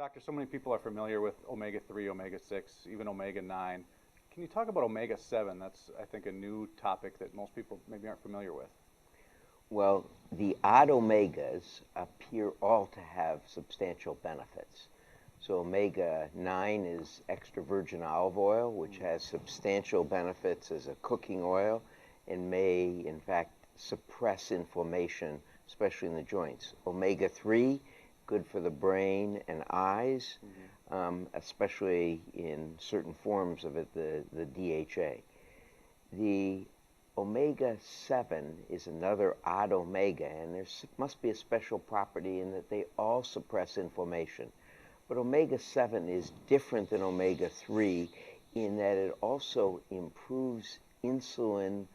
Doctor, so many people are familiar with omega-3, omega-6, even omega-9. Can you talk about omega-7? That's, I think, a new topic that most people maybe aren't familiar with. Well, the odd omegas appear all to have substantial benefits. So omega-9 is extra virgin olive oil, which has substantial benefits as a cooking oil and may, in fact, suppress inflammation, especially in the joints. Omega-3, good for the brain and eyes, especially in certain forms of it, the DHA. The Omega-7 is another odd omega, and there must be a special property in that they all suppress inflammation. But Omega-7 is different than Omega-3 in that it also improves insulin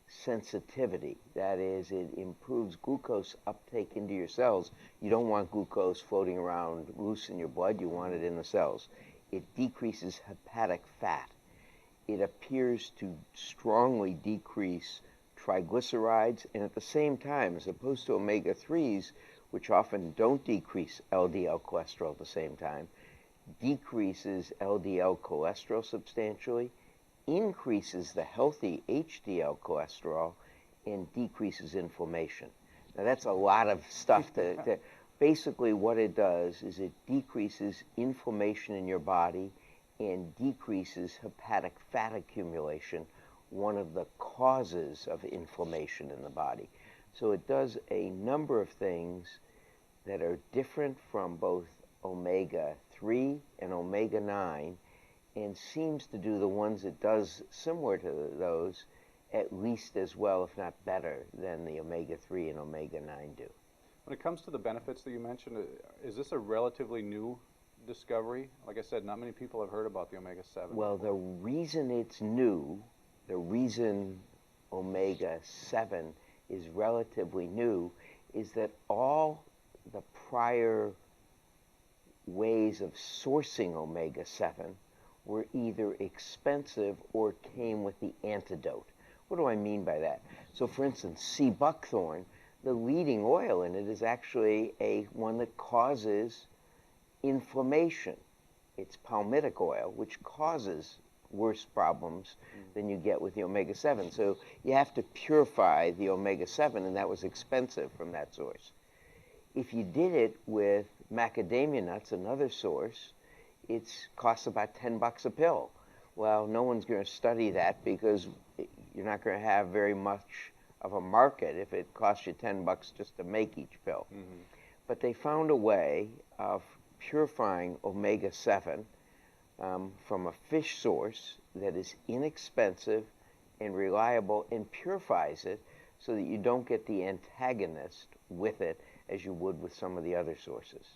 sensitivity. That is, it improves glucose uptake into your cells. You don't want glucose floating around loose in your blood. You want it in the cells. It decreases hepatic fat. It appears to strongly decrease triglycerides, and at the same time, as opposed to omega-3s, which often don't decrease LDL cholesterol at the same time, decreases LDL cholesterol substantially, increases the healthy HDL cholesterol, and decreases inflammation. Now that's a lot of stuff to basically what it does is it decreases inflammation in your body and decreases hepatic fat accumulation, one of the causes of inflammation in the body. So it does a number of things that are different from both omega-3 and omega-9 and seems to do the ones it does similar to those at least as well, if not better, than the omega-3 and omega-9 do. When it comes to the benefits that you mentioned, is this a relatively new discovery? Like I said, not many people have heard about the omega-7. Well, the reason it's new, the reason omega-7 is relatively new, is that all the prior ways of sourcing omega-7 were either expensive or came with the antidote. What do I mean by that? So for instance, sea buckthorn, the leading oil in it is actually one that causes inflammation. It's palmitic oil, which causes worse problems than you get with the omega-7. So you have to purify the omega-7, and that was expensive from that source. If you did it with macadamia nuts, another source, it costs about $10 a pill. Well, no one's going to study that because you're not going to have very much of a market if it costs you $10 just to make each pill. But they found a way of purifying omega-7 from a fish source that is inexpensive and reliable and purifies it so that you don't get the antagonist with it as you would with some of the other sources.